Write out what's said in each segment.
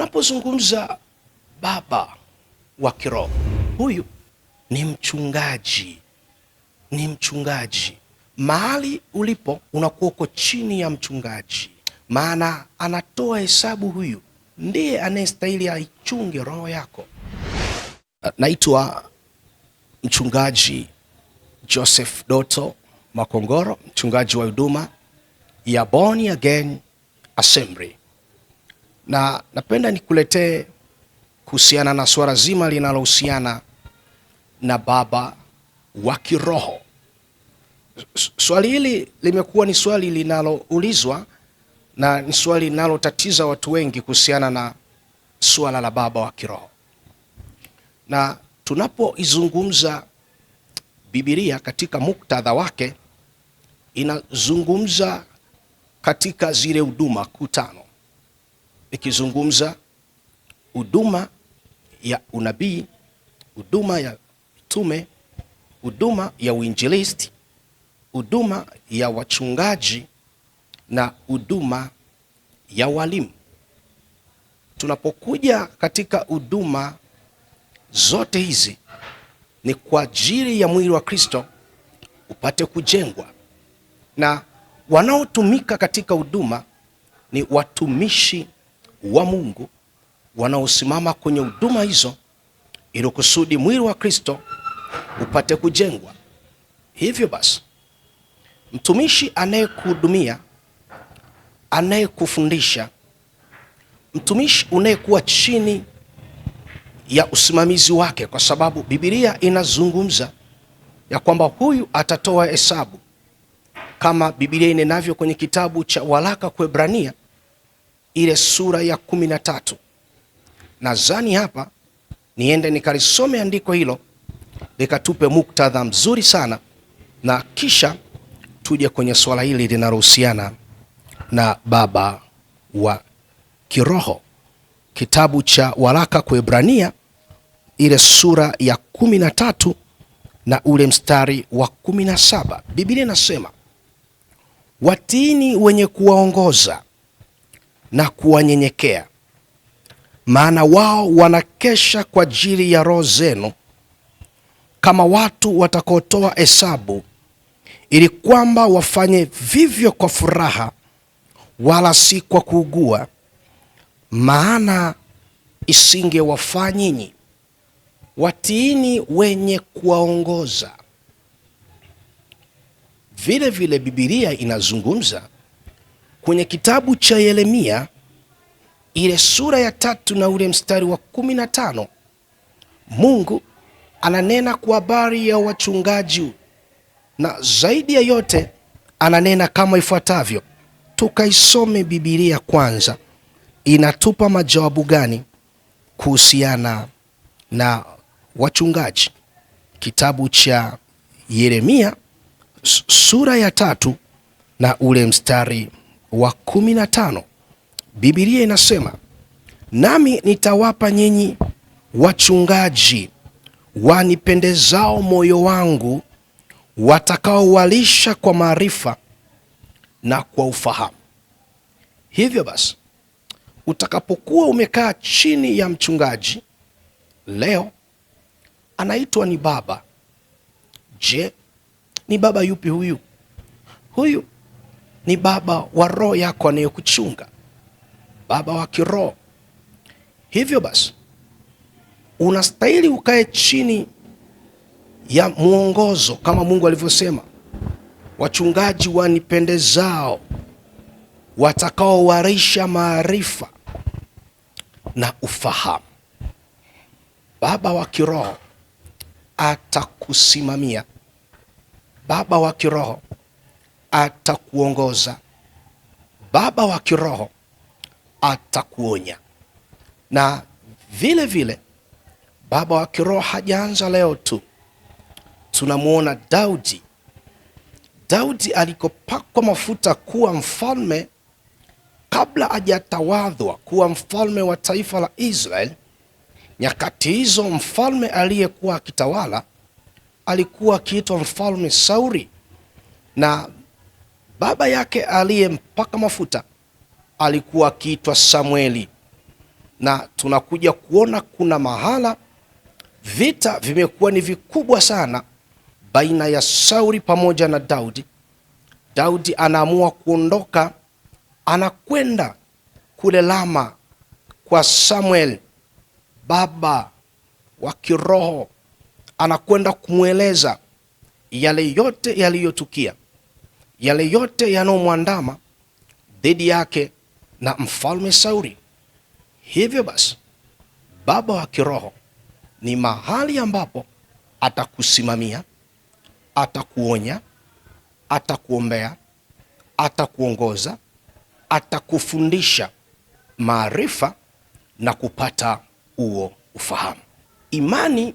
Tunapozungumza baba wa kiroho, huyu ni mchungaji. Ni mchungaji. Mahali ulipo unakuwa uko chini ya mchungaji, maana anatoa hesabu. Huyu ndiye anayestahili aichunge roho yako. Naitwa mchungaji Joseph Doto Makongoro, mchungaji wa huduma ya Born Again Assembly, na napenda nikuletee kuhusiana na swala zima linalohusiana na baba wa kiroho. Swali hili limekuwa ni swali linaloulizwa na ni swali linalotatiza watu wengi kuhusiana na swala la baba wa kiroho. Na tunapoizungumza Biblia katika muktadha wake, inazungumza katika zile huduma kuu tano, ikizungumza huduma ya unabii, huduma ya mitume, huduma ya uinjilisti, huduma ya wachungaji na huduma ya walimu. Tunapokuja katika huduma zote hizi, ni kwa ajili ya mwili wa Kristo upate kujengwa, na wanaotumika katika huduma ni watumishi wa Mungu wanaosimama kwenye huduma hizo ili kusudi mwili wa Kristo upate kujengwa. Hivyo basi, mtumishi anayekuhudumia, anayekufundisha, mtumishi unayekuwa chini ya usimamizi wake, kwa sababu Biblia inazungumza ya kwamba huyu atatoa hesabu, kama Biblia inenavyo kwenye kitabu cha waraka kwa Waebrania ile sura ya 13. Nadhani hapa niende nikalisome andiko hilo likatupe muktadha mzuri sana, na kisha tuje kwenye swala hili linalohusiana na baba wa kiroho. Kitabu cha waraka kwa Waebrania ile sura ya 13 na ule mstari wa 17. Biblia inasema, watiini wenye kuwaongoza na kuwanyenyekea, maana wao wanakesha kwa ajili ya roho zenu, kama watu watakaotoa hesabu, ili kwamba wafanye vivyo kwa furaha, wala si kwa kuugua, maana isingewafaa nyinyi. Watiini wenye kuwaongoza. Vile vile Biblia inazungumza kwenye kitabu cha Yeremia ile sura ya 3 na ule mstari wa 15. Mungu ananena kwa habari ya wachungaji, na zaidi ya yote ananena kama ifuatavyo. Tukaisome Biblia kwanza, inatupa majawabu gani kuhusiana na wachungaji. Kitabu cha Yeremia sura ya 3 na ule mstari wa 15. Biblia inasema, nami nitawapa nyinyi wachungaji wanipendezao moyo wangu, watakaowalisha kwa maarifa na kwa ufahamu. Hivyo basi, utakapokuwa umekaa chini ya mchungaji leo, anaitwa ni baba. Je, ni baba yupi huyu? Huyu ni baba wa roho yako anayekuchunga, baba wa kiroho. Hivyo basi, unastahili ukae chini ya mwongozo, kama Mungu alivyosema, wachungaji wanipendezao, watakaowarisha maarifa na ufahamu. Baba wa kiroho atakusimamia. Baba wa kiroho atakuongoza. Baba wa kiroho atakuonya. Na vile vile baba wa kiroho hajaanza leo tu. Tunamuona Daudi. Daudi alikopakwa mafuta kuwa mfalme, kabla hajatawadhwa kuwa mfalme wa taifa la Israeli, nyakati hizo mfalme aliyekuwa akitawala alikuwa akiitwa mfalme Sauli, na baba yake aliyempaka mafuta alikuwa akiitwa Samueli. na tunakuja kuona kuna mahala vita vimekuwa ni vikubwa sana baina ya Sauli pamoja na Daudi. Daudi anaamua kuondoka, anakwenda kule Rama kwa Samuel, baba wa kiroho, anakwenda kumweleza yale yote yaliyotukia, yale yote yanayomwandama dhidi yake na mfalme Sauli. Hivyo basi, baba wa kiroho ni mahali ambapo atakusimamia, atakuonya, atakuombea, atakuongoza, atakufundisha maarifa na kupata huo ufahamu. Imani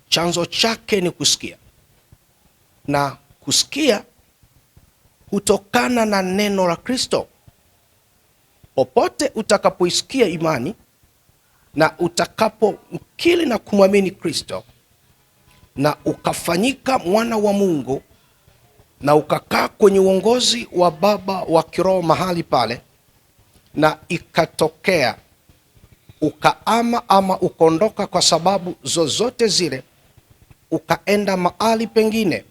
chanzo chake ni kusikia, na kusikia hutokana na neno la Kristo. Popote utakapoisikia imani na utakapomkiri na kumwamini Kristo na ukafanyika mwana wa Mungu na ukakaa kwenye uongozi wa baba wa kiroho mahali pale, na ikatokea ukaama ama ukaondoka kwa sababu zozote zile, ukaenda mahali pengine,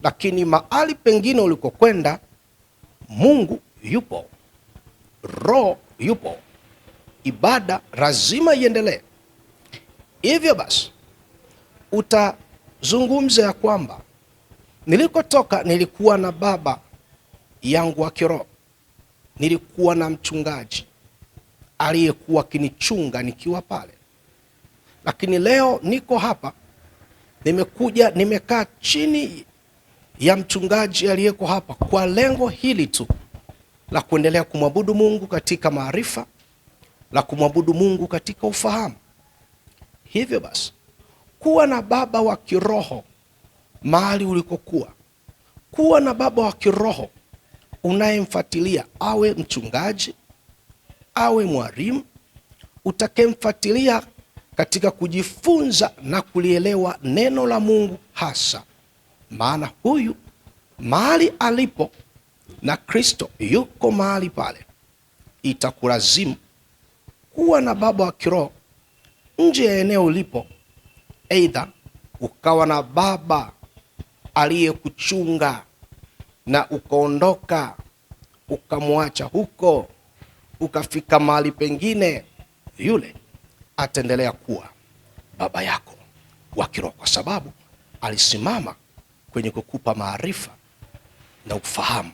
lakini mahali pengine ulikokwenda Mungu yupo, Roho yupo, ibada lazima iendelee. Hivyo basi utazungumza ya kwamba nilikotoka nilikuwa na baba yangu wa kiroho, nilikuwa na mchungaji aliyekuwa kinichunga nikiwa pale, lakini leo niko hapa, nimekuja nimekaa chini ya mchungaji aliyeko hapa kwa lengo hili tu la kuendelea kumwabudu Mungu katika maarifa, la kumwabudu Mungu katika ufahamu. Hivyo basi, kuwa na baba wa kiroho mahali ulikokuwa, kuwa na baba wa kiroho unayemfuatilia, awe mchungaji, awe mwalimu, utakemfuatilia katika kujifunza na kulielewa neno la Mungu hasa. Maana huyu mahali alipo na Kristo yuko mahali pale, itakulazimu kuwa na baba wa kiroho nje ya eneo ulipo. Aidha ukawa na baba aliyekuchunga na ukaondoka ukamwacha huko ukafika mahali pengine, yule ataendelea kuwa baba yako wa kiroho kwa sababu alisimama kwenye kukupa maarifa na ufahamu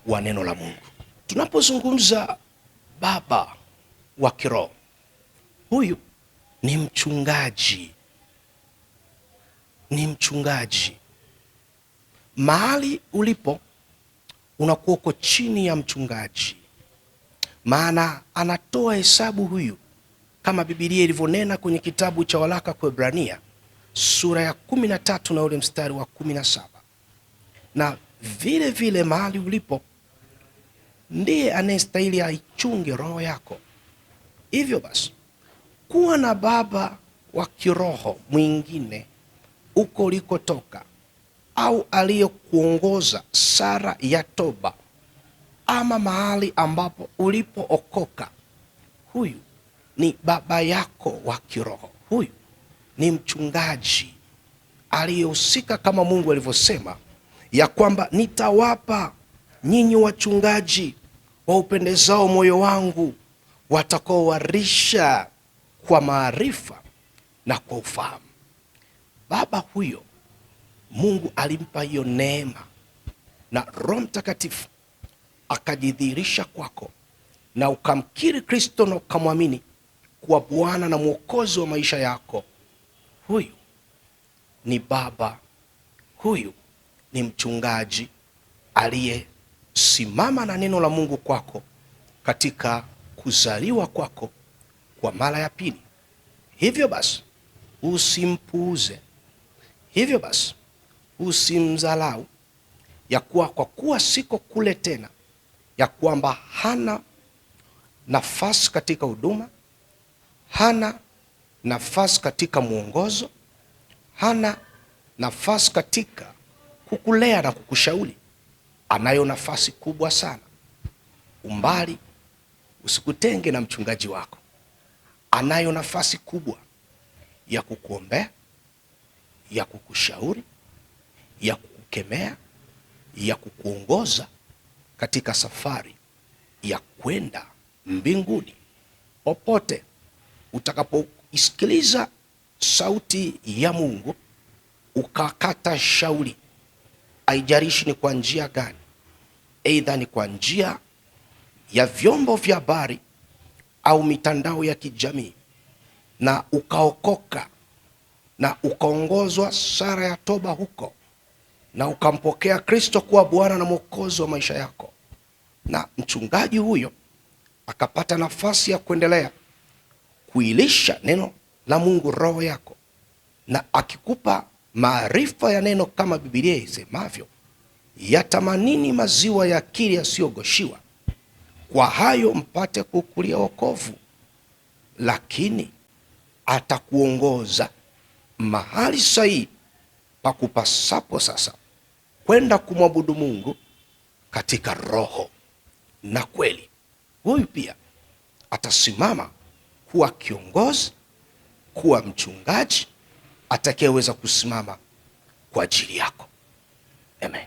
wa neno la Mungu. Tunapozungumza baba wa kiroho, huyu ni mchungaji, ni mchungaji. Mahali ulipo unakuwa uko chini ya mchungaji, maana anatoa hesabu huyu, kama Biblia ilivyonena kwenye kitabu cha waraka kwa Ibrania sura ya 13 na ule mstari wa 17. Na vile vile mahali ulipo ndiye anayestahili aichunge roho yako. Hivyo basi, kuwa na baba wa kiroho mwingine uko ulikotoka, au aliyekuongoza sara ya toba, ama mahali ambapo ulipookoka, huyu ni baba yako wa kiroho. Huyu ni mchungaji aliyehusika, kama Mungu alivyosema ya kwamba nitawapa nyinyi wachungaji wa upendezao moyo wangu, watakaowarisha kwa maarifa na kwa ufahamu. Baba huyo Mungu alimpa hiyo neema, na Roho Mtakatifu akajidhihirisha kwako na ukamkiri Kristo na ukamwamini kuwa Bwana na Mwokozi wa maisha yako. Huyu ni baba, huyu ni mchungaji aliyesimama na neno la Mungu kwako katika kuzaliwa kwako kwa mara ya pili. Hivyo basi usimpuuze, hivyo basi usimdharau, ya kuwa kwa kuwa siko kule tena, ya kwamba hana nafasi katika huduma, hana nafasi katika mwongozo, hana nafasi katika kukulea na kukushauri. Anayo nafasi kubwa sana. Umbali usikutenge na mchungaji wako. anayo nafasi kubwa ya kukuombea, ya kukushauri, ya kukukemea, ya kukuongoza katika safari ya kwenda mbinguni. Popote utakapoisikiliza sauti ya Mungu ukakata shauri, haijalishi ni kwa njia gani, aidha ni kwa njia ya vyombo vya habari au mitandao ya kijamii, na ukaokoka na ukaongozwa sara ya toba huko, na ukampokea Kristo kuwa Bwana na Mwokozi wa maisha yako, na mchungaji huyo akapata nafasi ya kuendelea kuilisha neno la Mungu roho yako, na akikupa maarifa ya neno kama Biblia isemavyo, yatamanini maziwa ya akili yasiyogoshiwa, kwa hayo mpate kukulia wokovu. Lakini atakuongoza mahali sahihi pa kupasapo sasa kwenda kumwabudu Mungu katika roho na kweli. Huyu pia atasimama kuwa kiongozi, kuwa mchungaji atakayeweza kusimama kwa ajili yako. Amen.